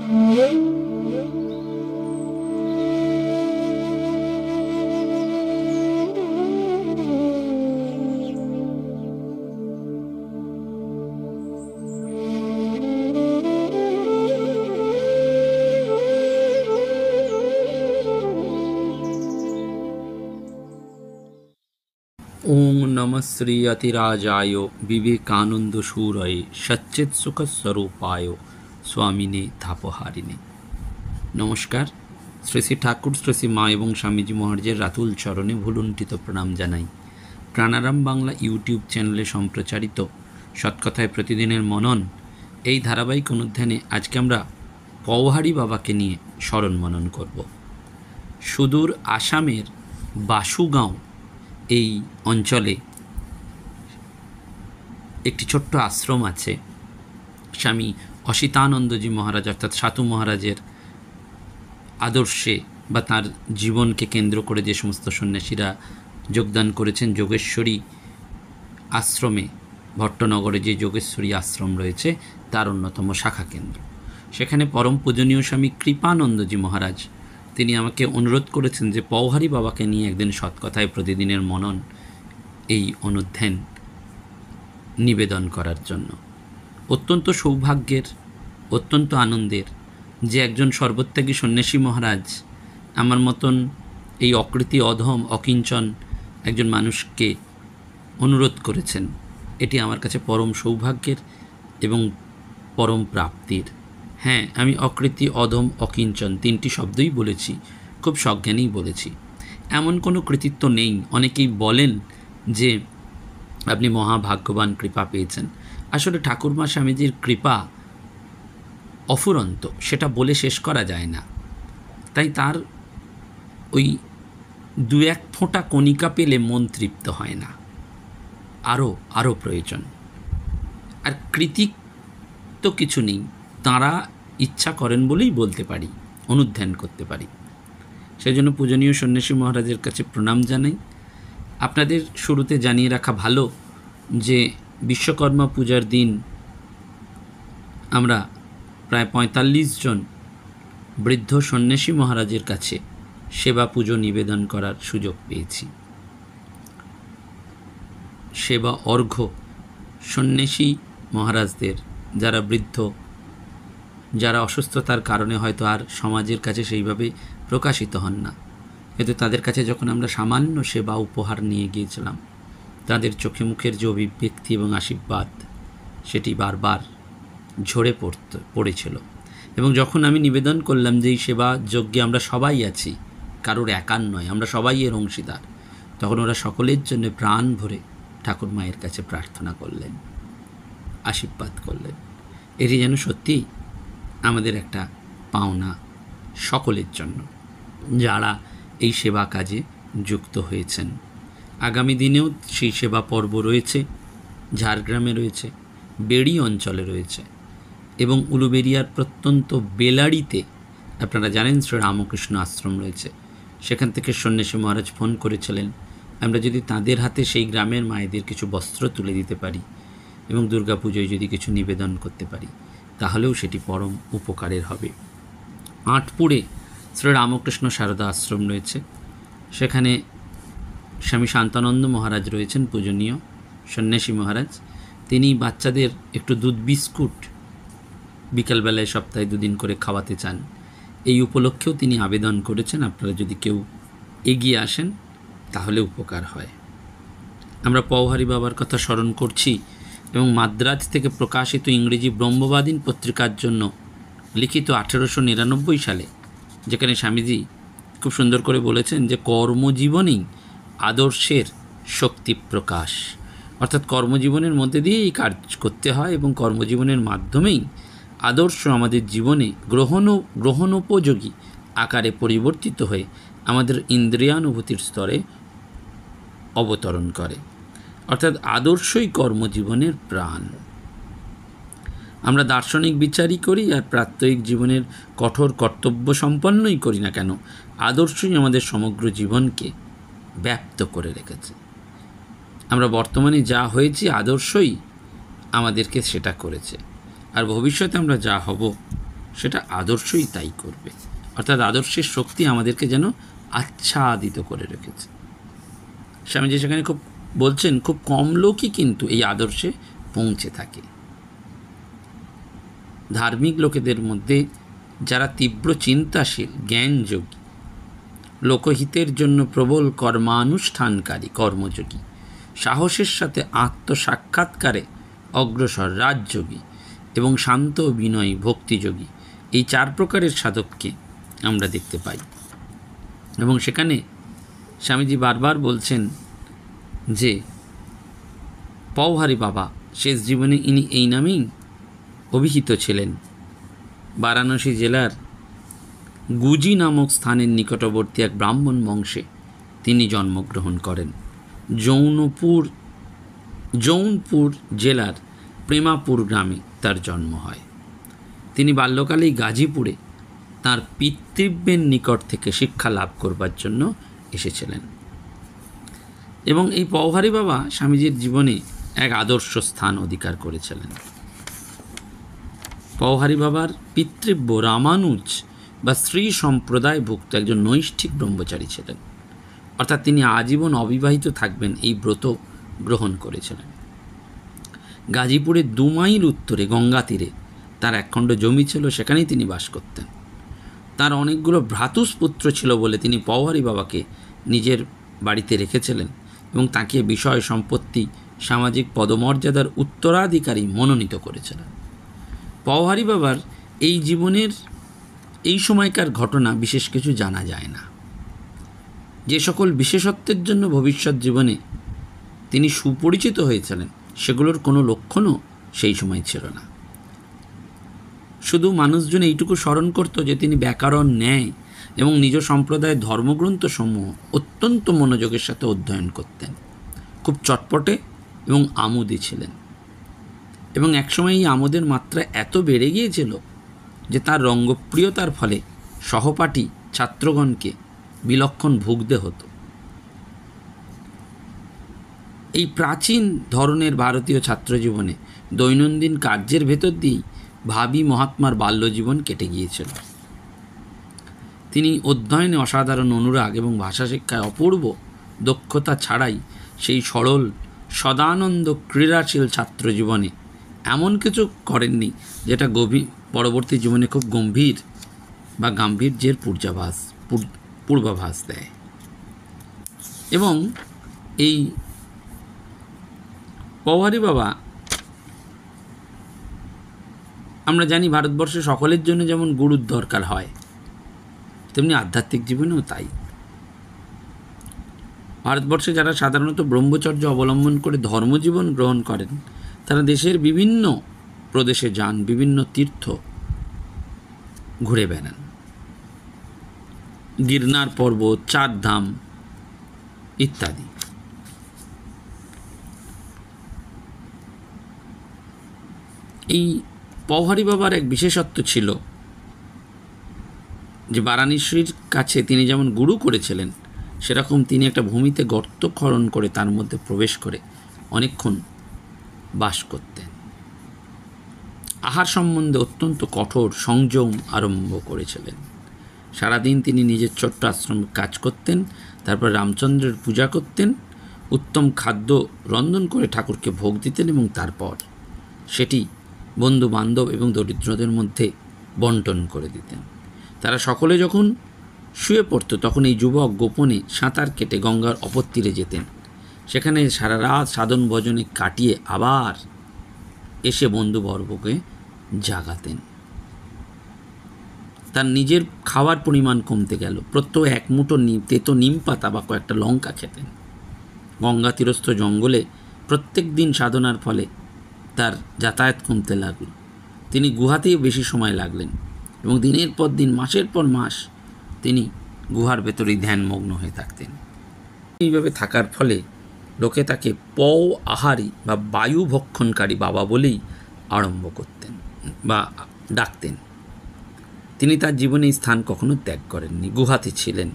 ओम नमः श्री अतिराजाय विवेकानंद सूरये सच्चित सुख स्वरूपाय स्वामिने तापहारिणे। नमस्कार। श्री श्री ठाकुर श्री श्री मा एवं स्वामीजी महाराजेर रातुल चरणे भुलुंठित प्रणाम जानाई। प्राणाराम बांगला यूट्यूब चैनेले सम्प्रचारित सत्कथाय प्रतिदिनेर मनन এই ধারাবাহিক অনুধ্যানে আজকে আমরা পওহারী বাবাকে নিয়ে স্মরণ মনন করব। সুদূর আসামের বাসুগাঁও এই অঞ্চলে একটি ছোট্ট আশ্রম আছে। স্বামী অসিতানন্দজি মহারাজ অর্থাৎ সাতু মহারাজের আদর্শে বা তার জীবনকে কেন্দ্র করে যে সমস্ত সন্ন্যাসীরা যোগদান করেছেন যোগেশ্বরী আশ্রমে, ভট্টনগরে যে যোগেশ্বরী আশ্রম রয়েছে তার অন্যতম শাখা কেন্দ্র। সেখানে পরম পূজনীয় স্বামী কৃপানন্দজি মহারাজ তিনি আমাকে অনুরোধ করেছেন যে পওহারী বাবাকে নিয়ে একদিন সৎকথায় প্রতিদিনের মনন এই অনুধ্যান নিবেদন করার জন্য। অত্যন্ত সৌভাগ্যের, অত্যন্ত আনন্দের যে একজন সর্বত্যাগী সন্ন্যাসী মহারাজ আমার মতন এই অকৃতি অধম অকিঞ্চন একজন মানুষকে অনুরোধ করেছেন, এটি আমার কাছে পরম সৌভাগ্যের এবং পরম প্রাপ্তির। হ্যাঁ, আমি অকৃতি অধম অকিঞ্চন তিনটি শব্দই বলেছি, খুব সজ্ঞানেই বলেছি। এমন কোনো কৃতিত্ব নেই। অনেকেই বলেন যে আপনি মহাভাগ্যবান, কৃপা পেয়েছেন। আসলে ঠাকুরমা স্বামীজির কৃপা অফুরন্ত, সেটা বলে শেষ করা যায় না। তাই তার ওই দু এক ফোঁটা কণিকা পেলে মন তৃপ্ত হয় না, আরও প্রয়োজন। আর কৃতিত্ব কিছু নেই, তাঁরা ইচ্ছা করেন বলেই বলতে পারি, অনুধ্যান করতে পারি। সেই জন্য পূজনীয় সন্ন্যাসী মহারাজের কাছে প্রণাম জানাই। আপনাদের শুরুতে জানিয়ে রাখা ভালো যে বিশ্বকর্মা পূজার দিন আমরা প্রায় ৪৫ জন বৃদ্ধ সন্ন্যাসী মহারাজের কাছে সেবা পুজো নিবেদন করার সুযোগ পেয়েছি। সেবা অর্ঘ্য সন্ন্যাসী মহারাজদের, যারা বৃদ্ধ, যারা অসুস্থতার কারণে হয়তো আর সমাজের কাছে সেইভাবে প্রকাশিত হন না, কিন্তু তাদের কাছে যখন আমরা সামান্য সেবা উপহার নিয়ে গিয়েছিলাম, তাদের চোখে মুখের যে অভিব্যক্তি এবং আশীর্বাদ সেটি বারবার ঝরে পড়েছিল। এবং যখন আমি নিবেদন করলাম যে এই সেবা যজ্ঞে আমরা সবাই আছি, কারোর একার নয়, আমরা সবাই এর অংশীদার, তখন ওরা সকলের জন্য প্রাণ ভরে ঠাকুর মায়ের কাছে প্রার্থনা করলেন, আশীর্বাদ করলেন। এটি যেন সত্যি আমাদের একটা পাওনা সকলের জন্য যারা এই সেবা কাজে যুক্ত হয়েছেন। আগামী দিনেও সেই সেবা পর্ব রয়েছে, ঝাড়গ্রামে রয়েছে, বেড়ি অঞ্চলে রয়েছে এবং উলুবেড়িয়ার প্রত্যন্ত বেলাড়িতে আপনারা জানেন শ্রী রামকৃষ্ণ আশ্রম রয়েছে। সেখান থেকে সন্ন্যাসী মহারাজ ফোন করেছিলেন, আমরা যদি তাদের হাতে সেই গ্রামের মায়েদের কিছু বস্ত্র তুলে দিতে পারি এবং দুর্গাপুজোয় যদি কিছু নিবেদন করতে পারি তাহলেও সেটি পরম উপকারের হবে। আটপুরে শ্রী রামকৃষ্ণ সারদা আশ্রম রয়েছে, সেখানে স্বামী শান্তানন্দ মহারাজ রয়েছেন, পূজনীয় সন্ন্যাসী মহারাজ। তিনি বাচ্চাদের একটু দুধ বিস্কুট বিকালবেলায় সপ্তাহে 2 দিন করে খাওয়াতে চান। এই উপলক্ষেও তিনি আবেদন করেছেন, আপনারা যদি কেউ এগিয়ে আসেন তাহলে উপকার হয়। আমরা পওহারী বাবার কথা স্মরণ করছি এবং মাদ্রাজ থেকে প্রকাশিত ইংরেজি ব্রহ্মবাদীন পত্রিকার জন্য লিখিত 1899 সালে, যেখানে স্বামীজি খুব সুন্দর করে বলেছেন যে কর্মজীবনেই আদর্শের শক্তি প্রকাশ, অর্থাৎ কর্মজীবনের মধ্যে দিয়ে এই কাজ করতে হয় এবং কর্মজীবনের মাধ্যমেই আদর্শ আমাদের জীবনে গ্রহণোপযোগী আকারে পরিবর্তিত হয়ে আমাদের ইন্দ্রিয়ানুভূতির স্তরে অবতরণ করে। অর্থাৎ আদর্শই কর্মজীবনের প্রাণ। আমরা দার্শনিক বিচারই করি আর প্রাত্যহিক জীবনের কঠোর কর্তব্য সম্পন্নই করি না কেন, আদর্শই আমাদের সমগ্র জীবনকে ব্যাপ্ত করে রেখেছে। আমরা বর্তমানে যা হয়েছি আদর্শই আমাদেরকে সেটা করেছে, আর ভবিষ্যতে আমরা যা হব সেটা আদর্শই তাই করবে। অর্থাৎ আদর্শের শক্তি আমাদেরকে যেন আচ্ছাদিত করে রেখেছে। স্বামীজি সেখানে খুব বলছেন, খুব কম লোকই কিন্তু এই আদর্শে পৌঁছে থাকে। ধার্মিক লোকেদের মধ্যে যারা তীব্র চিন্তাশীল, জ্ঞানযোগী, লোকহিতের জন্য প্রবল কর্মানুষ্ঠানকারী, কর্মযোগী, সাহসের সাথে আত্মসাক্ষাৎকারে অগ্রসর রাজযোগী এবং শান্ত বিনয়ী ভক্তিযোগী, এই 4 প্রকারের সাধককে আমরা দেখতে পাই। এবং সেখানে স্বামীজি বারবার বলছেন যে পওহারী বাবা শেষ জীবনে ইনি এই নামেই অভিহিত ছিলেন। বারাণসী জেলার গুজি নামক স্থানের নিকটবর্তী এক ব্রাহ্মণ বংশে তিনি জন্মগ্রহণ করেন। জৌনপুর জেলার প্রেমাপুর গ্রামে তার জন্ম হয়। তিনি বাল্যকালেই গাজীপুরে তাঁর পিতৃব্যের নিকট থেকে শিক্ষা লাভ করবার জন্য এসেছিলেন। এবং এই পওহারী বাবা স্বামীজির জীবনে এক আদর্শ স্থান অধিকার করেছিলেন। পওহারী বাবার পিতৃব্য রামানুজ বা শ্রী সম্প্রদায়ভুক্ত একজন নৈষ্ঠিক ব্রহ্মচারী ছিলেন। অর্থাৎ তিনি আজীবন অবিবাহিত থাকবেন এই ব্রত গ্রহণ করেছিলেন। গাজীপুরের 2 মাইল উত্তরে গঙ্গা তীরে তার একখণ্ড জমি ছিল, সেখানেই তিনি বাস করতেন। তার অনেকগুলো ভ্রাতুষ্পুত্র ছিল বলে তিনি পওহারী বাবাকে নিজের বাড়িতে রেখেছিলেন এবং তাকে বিষয় সম্পত্তি, সামাজিক পদমর্যাদার উত্তরাধিকারী মনোনীত করেছিলেন। পওহারী বাবার এই জীবনের এই সময়কার ঘটনা বিশেষ কিছু জানা যায় না। যে সকল বিশেষত্বের জন্য ভবিষ্যৎ জীবনে তিনি সুপরিচিত হয়েছিলেন সেগুলোর কোনো লক্ষণও সেই সময় ছিল না। শুধু মানুষজন এইটুকু স্মরণ করত যে তিনি ব্যাকরণ, ন্যায় এবং নিজ সম্প্রদায়ের ধর্মগ্রন্থসমূহ অত্যন্ত মনোযোগের সাথে অধ্যয়ন করতেন। খুব চটপটে এবং আমোদী ছিলেন। এবং একসময় এই আমোদের মাত্রা এত বেড়ে গিয়েছিল যে তার রঙ্গপ্রিয়তার ফলে সহপাঠী ছাত্রগণকে বিলক্ষণ ভুগতে হতো। এই প্রাচীন ধরনের ভারতীয় ছাত্রজীবনে দৈনন্দিন কার্যের ভেতর দিয়েই ভাবী মহাত্মার বাল্যজীবন কেটে গিয়েছিল। তিনি অধ্যয়নে অসাধারণ অনুরাগ এবং ভাষা শিক্ষায় অপূর্ব দক্ষতা ছাড়াই সেই সরল সদানন্দ ক্রীড়াশীল ছাত্রজীবনে এমন কিছু করেননি যেটা পরবর্তী জীবনে খুব গম্ভীর বা গাম্ভীর্যের পূর্বাভাস দেয়। এবং এই পওহারী বাবা, আমরা জানি ভারতবর্ষে সকলের জন্য যেমন গুরুর দরকার হয়, তেমনি আধ্যাত্মিক জীবনেও তাই। ভারতবর্ষে যারা সাধারণত ব্রহ্মচর্য অবলম্বন করে ধর্মজীবন গ্রহণ করেন তারা দেশের বিভিন্ন প্রদেশে যান, বিভিন্ন তীর্থ ঘুরে বেড়ান। গিরনার পর্বত, 4 ধাম ইত্যাদি। এই পওহারী বাবার এক বিশেষত্ব ছিল যে বারাণসীর কাছে তিনি যেমন গুরু করেছিলেন, সেরকম তিনি একটা ভূমিতে গর্ত খনন করে তার মধ্যে প্রবেশ করে অনেকক্ষণ বাস করতেন। আহার সম্বন্ধে অত্যন্ত কঠোর সংযম আরম্ভ করেছিলেন। সারাদিন তিনি নিজের ছোট্ট আশ্রমে কাজ করতেন, তারপর রামচন্দ্রের পূজা করতেন, উত্তম খাদ্য রন্ধন করে ঠাকুরকে ভোগ দিতেন এবং তারপর সেটি বন্ধু বান্ধব এবং দরিদ্রদের মধ্যে বন্টন করে দিতেন। তারা সকলে যখন শুয়ে পড়ত তখন এই যুবক গোপনে সাঁতার কেটে গঙ্গার অপর তীরে যেতেন। সেখানে সারা রাত সাধন ভজনে কাটিয়ে আবার এসে বন্ধুবর্গকে জাগাতেন। তার নিজের খাওয়ার পরিমাণ কমতে গেল। প্রত্যহ 1 মুঠো তেতো নিম পাতা বা কয়েকটা লঙ্কা খেতেন। গঙ্গা তীরস্থ জঙ্গলে প্রত্যেক দিন সাধনার ফলে তার যাতায়াত কমতে লাগল। তিনি গুহাতেই বেশি সময় লাগলেন এবং দিনের পর দিন, মাসের পর মাস তিনি গুহার ভেতরেই ধ্যানমগ্ন হয়ে থাকতেন। এইভাবে থাকার ফলে লোকে তাকে পওহারী বা বায়ু ভক্ষণকারী বাবা বলেই আরম্ভ করতেন বা ডাকতেন। তিনি তার জীবনে এই স্থান কখনো ত্যাগ করেননি, গুহাতে ছিলেন।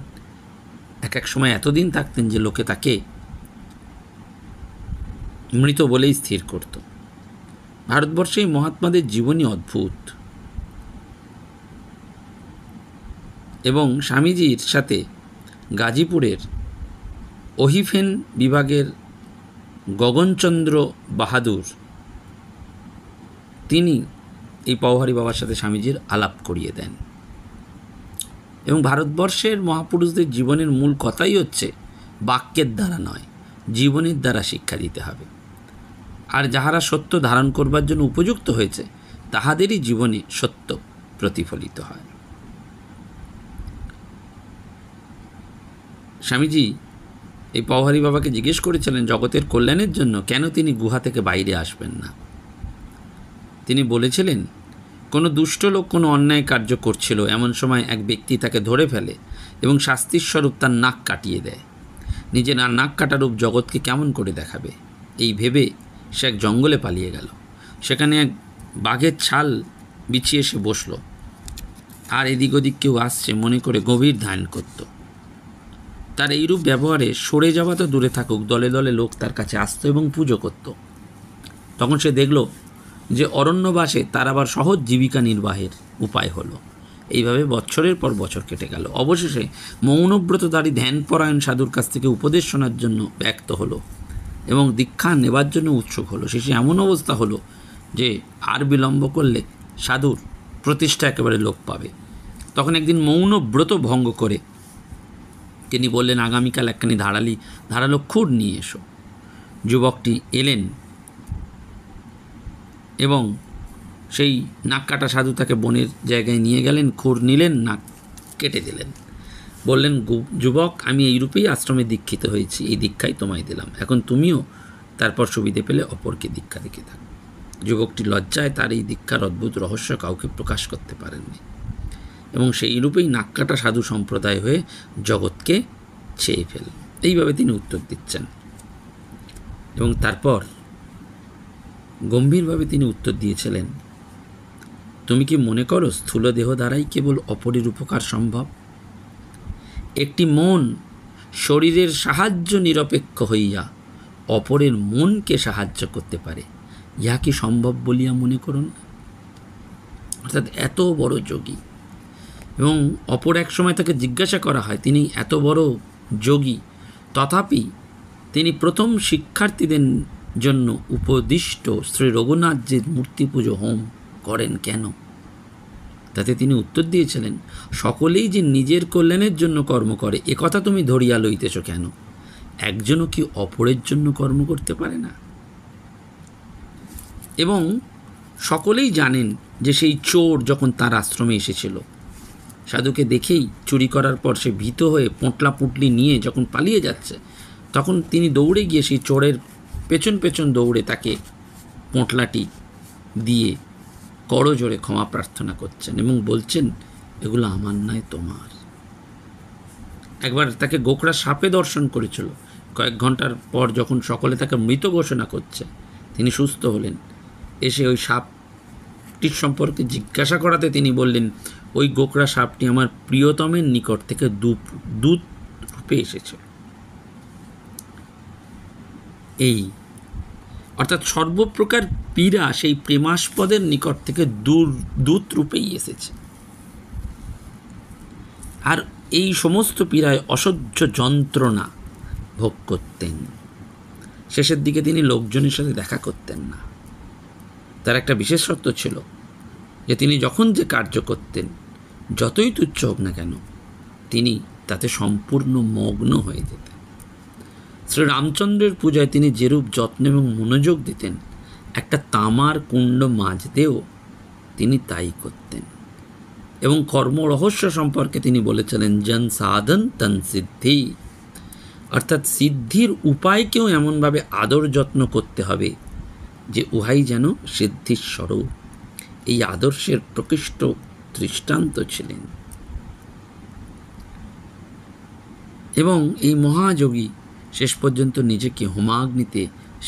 এক সময় এতদিন থাকতেন যে লোকে তাকে মৃত বলেই স্থির করত। ভারতবর্ষে মহাত্মাদের জীবনই অদ্ভুত। এবং স্বামীজির সাথে গাজীপুরের অহিফেন বিভাগের গগনচন্দ্র বাহাদুর তিনি এই পওহারী বাবার সাথে স্বামীজির আলাপ করিয়ে দেন। এবং ভারতবর্ষের মহাপুরুষদের জীবনের মূল কথাই হচ্ছে বাক্যের দ্বারা নয়, জীবনের দ্বারা শিক্ষা দিতে হবে। আর যাহারা সত্য ধারণ করবার জন্য উপযুক্ত হয়েছে তাহাদেরই জীবনে সত্য প্রতিফলিত হয়। স্বামীজি এই পওহারী বাবাকে জিজ্ঞেস করেছিলেন জগতের কল্যাণের জন্য কেন তিনি গুহা থেকে বাইরে আসবেন না। তিনি বলেছিলেন, কোনো দুষ্ট লোক কোনো অন্যায় কার্য করছিল, এমন সময় এক ব্যক্তি তাকে ধরে ফেলে এবং শাস্তির স্বরূপ তার নাক কাটিয়ে দেয়। নিজের নাক কাটা রূপ জগৎকে কেমন করে দেখাবে, এই ভেবে সে এক জঙ্গলে পালিয়ে গেল। সেখানে এক বাঘের ছাল বিছিয়ে সে বসল, আর এদিক ওদিক কেউ আসছে মনে করে গভীর ধ্যান করত। তার এইরূপ ব্যবহারে সরে যাওয়া তো দূরে থাকুক, দলে দলে লোক তার কাছে আসতো এবং পুজো করত। তখন সে দেখল যে অরণ্যবাসে তার আবার সহজ জীবিকা নির্বাহের উপায় হলো। এইভাবে বছরের পর বছর কেটে গেল। অবশেষে মৌনব্রতধারী ধ্যানপরায়ণ সাধুর কাছ থেকে উপদেশ শোনার জন্য ব্যক্ত হলো এবং দীক্ষা নেবার জন্য উৎসুক হলো। শেষে এমন অবস্থা হলো যে আর বিলম্ব করলে সাধুর প্রতিষ্ঠা একেবারে লোপ পাবে। তখন একদিন মৌনব্রত ভঙ্গ করে তিনি বললেন, আগামীকাল একখানি ধারালো খুর নিয়ে এসো। যুবকটি এলেন এবং সেই নাক কাটা সাধু তাকে বনের জায়গায় নিয়ে গেলেন, খুর নিলেন, নাক কেটে দিলেন। বললেন, যুবক, আমি এইরূপেই আশ্রমে দীক্ষিত হয়েছি, এই দীক্ষাই তোমায় দিলাম, এখন তুমিও তারপর সুবিধে পেলে অপরকে দীক্ষা দিতে থাকো। যুবকটি লজ্জায় তার এই দীক্ষার অদ্ভুত রহস্য কাউকে প্রকাশ করতে পারেননি এবং সেই রূপেই নাক কাটা সাধু সম্প্রদায় হয়ে জগৎকে ছেয়ে ফেল। এইভাবে তিনি উত্তর দিচ্ছেন এবং তারপর গম্ভীরভাবে তিনি উত্তর দিয়েছিলেন, তুমি কি মনে করো স্থূল দেহ দ্বারাই কেবল অপরের উপকার সম্ভব? একটি মন শরীরের সাহায্য নিরপেক্ষ হইয়া অপরের মনকে সাহায্য করতে পারে, ইহা কি সম্ভব বলিয়া মনে করুন? অর্থাৎ এত বড় যোগী, এবং অপর এক সময় তাকে জিজ্ঞাসা করা হয় তিনি এত বড় যোগী, তথাপি তিনি প্রথম শিক্ষার্থীদের জন্য উপদিষ্ট শ্রী রঘুনাথজির মূর্তি পুজো হোম করেন কেন? তাতে তিনি উত্তর দিয়েছিলেন, সকলেই যে নিজের কল্যাণের জন্য কর্ম করে একথা তুমি ধরিয়া লইতেছ কেন? একজনও কি অপরের জন্য কর্ম করতে পারে না? এবং সকলেই জানেন যে সেই চোর যখন তার আশ্রমে এসেছিল, সাধুকে দেখেই চুরি করার পর সে ভীত হয়ে পোঁটলা পুঁটলি নিয়ে যখন পালিয়ে যাচ্ছে, তখন তিনি দৌড়ে গিয়ে সেই চোরের পেছন পেছন দৌড়ে তাকে পোঁটলাটি দিয়ে করজোড়ে ক্ষমা প্রার্থনা করছেন এবং বলছেন, এগুলো আমার নয়, তোমার। একবার তাকে গোখরা সাপে দর্শন করেছিল। কয়েক ঘন্টার পর যখন সকলে তাকে মৃত ঘোষণা করছে, তিনি সুস্থ হলেন। এসে ওই সাপটির সম্পর্কে জিজ্ঞাসা করাতে তিনি বললেন, ওই গোখরা সাপটি আমার প্রিয়তমের নিকট থেকে দূত রূপে এসেছিল। এই অর্থাৎ সর্বপ্রকার পীড়া সেই প্রেমাস্পদের নিকট থেকে দূত রূপেই এসেছে। আর এই সমস্ত পীড়ায় অসহ্য যন্ত্রণা ভোগ করতেন। শেষের দিকে তিনি লোকজনের সাথে দেখা করতেন না। তার একটা বিশেষত্ব ছিল যে তিনি যখন যে কার্য করতেন, যতই তুচ্ছ হোক না কেন, তিনি তাতে সম্পূর্ণ মগ্ন হয়ে যেতেন। শ্রীরামচন্দ্রের পূজায় তিনি যেরূপ যত্ন এবং মনোযোগ দিতেন, একটা তামার কুণ্ড মাজতেও তিনি তাই করতেন। এবং কর্ম রহস্য সম্পর্কে তিনি বলেছিলেন, জন সাধন তন সিদ্ধি, অর্থাৎ সিদ্ধির উপায়কেও এমনভাবে আদর যত্ন করতে হবে যে উহাই যেন সিদ্ধির স্বরূপ। এই আদর্শের প্রকৃষ্ট দৃষ্টান্ত ছিলেন। এবং এই মহাযোগী শেষ পর্যন্ত নিজেকে হোমাগ্নিতে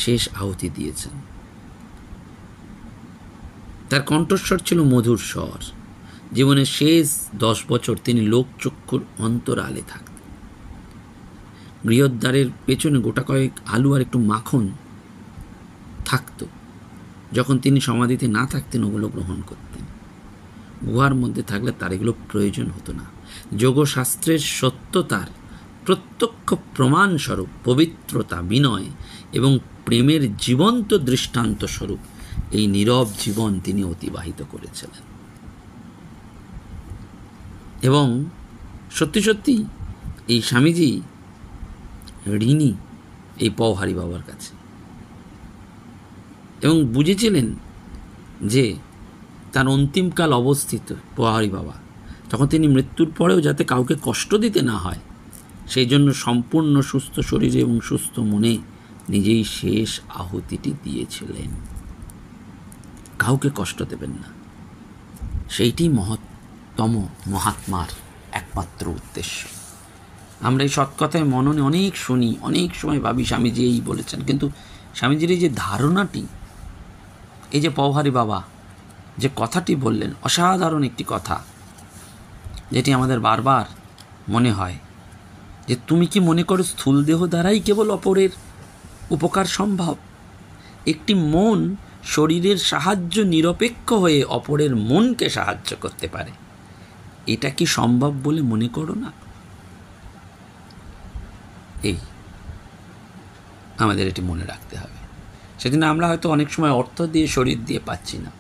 শেষ আহুতি দিয়েছেন। তার কণ্ঠস্বর ছিল মধুর স্বর। জীবনের শেষ 10 বছর তিনি লোকচক্ষুর অন্তরালে থাকতেন। গৃহদ্বারের পেছনে গোটা কয়েক আলু আর একটু মাখন থাকত। যখন তিনি সমাধিতে না থাকতেন ওগুলো গ্রহণ করতেন। গুহার মধ্যে থাকলে তার এগুলো প্রয়োজন হতো না। যোগশাস্ত্রের সত্যতার প্রত্যক্ষ প্রমাণস্বরূপ পবিত্রতা, বিনয় এবং প্রেমের জীবন্ত দৃষ্টান্ত স্বরূপ এই নীরব জীবন তিনি অতিবাহিত করেছিলেন। এবং সত্যি সত্যি এই স্বামীজি ঋণী এই পওহারী বাবার কাছে, এবং বুঝেছিলেন যে তার অন্তিমকাল অবস্থিত পওহারী বাবা, তখন তিনি মৃত্যুর পরেও যাতে কাউকে কষ্ট দিতে না হয় সেই জন্য সম্পূর্ণ সুস্থ শরীরে এবং সুস্থ মনে নিজেই শেষ আহুতিটি দিয়েছিলেন। কাউকে কষ্ট দেবেন না, সেইটি মহত্তম মহাত্মার একমাত্র উদ্দেশ্য। আমরা এই সৎকথায় মননে অনেক শুনি, অনেক সময় ভাবি স্বামীজি এই বলেছেন, কিন্তু স্বামীজির এই যে ধারণাটি, এই যে পওহারী বাবা যে কথাটি বললেন, অসাধারণ একটি কথা, যেটি আমাদের বারবার মনে হয় যে তুমি কি মনে করো স্থূল দেহ দ্বারাই কেবল অপরের উপকার সম্ভব? একটি মন শরীরের সাহায্য নিরপেক্ষ হয়ে অপরের মনকে সাহায্য করতে পারে, এটা কি সম্ভব বলে মনে করো না? এই আমাদের এটি মনে রাখতে হবে। সেদিন আমরা হয়তো অনেক সময় অর্থ দিয়ে, শরীর দিয়ে পাচ্ছি না,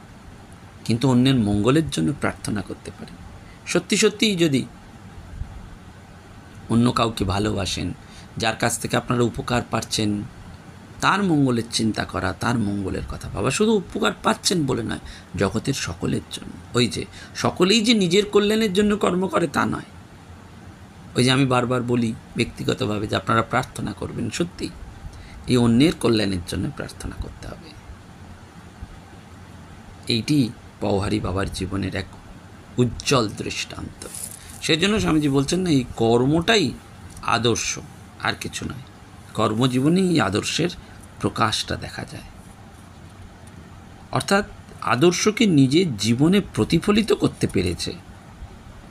কিন্তু অন্যের মঙ্গলের জন্য প্রার্থনা করতে পারি। সত্যি সত্যিই যদি অন্য কাউকে ভালোবাসেন, যার কাছ থেকে আপনারা উপকার পাচ্ছেন, তার মঙ্গলের চিন্তা করা, তার মঙ্গলের কথা ভাবা। শুধু উপকার পাচ্ছেন বলে নয়, জগতের সকলের জন্য। ওই যে সকলেই যে নিজের কল্যাণের জন্য কর্ম করে তা নয়। ওই যে আমি বারবার বলি ব্যক্তিগতভাবে যে আপনারা প্রার্থনা করবেন, সত্যি এই অন্যের কল্যাণের জন্য প্রার্থনা করতে হবে। এইটি পওহারী বাবার জীবনের এক উজ্জ্বল দৃষ্টান্ত। সেজন্য স্বামীজি বলছেন না, এই কর্মটাই আদর্শ, আর কিছু নয়। কর্মজীবনেই এই আদর্শের প্রকাশটা দেখা যায়। অর্থাৎ আদর্শকে নিজের জীবনে প্রতিফলিত করতে পেরেছে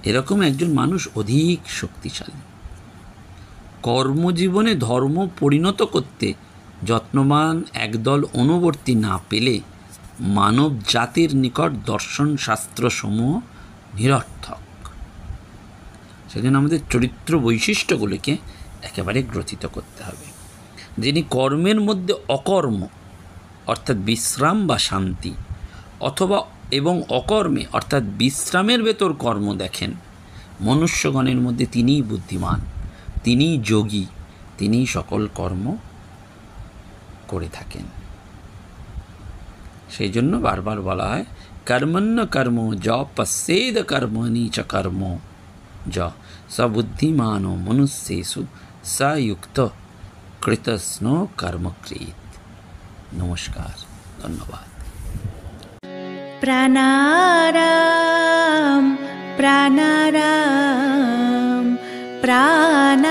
এরকম একজন মানুষ অধিক শক্তিশালী। কর্মজীবনে ধর্ম পরিণত করতে যত্নবান একদল অনুবর্তী না পেলে মানব জাতির নিকট দর্শন শাস্ত্রসমূহ নিরর্থক। সেজন্য আমাদের চরিত্র বৈশিষ্ট্যগুলিকে একেবারে গ্রথিত করতে হবে। যিনি কর্মের মধ্যে অকর্ম অর্থাৎ বিশ্রাম বা শান্তি, অথবা এবং অকর্মে অর্থাৎ বিশ্রামের ভেতর কর্ম দেখেন, মনুষ্যগণের মধ্যে তিনিই বুদ্ধিমান, তিনিই যোগী, তিনিই সকল কর্ম করে থাকেন। সেই জন্য বারবার বলা হয় কর্মণ্য কর্ম য পশ্যেদ কর্মণি চ কর্ম য সবুদ্ধিমান মনুষ্যেষু সযুক্ত কৃতস্ন কর্মকৃত। নমস্কার, ধন্যবাদ। প্রাণারাম প্রাণারাম প্রাণারাম।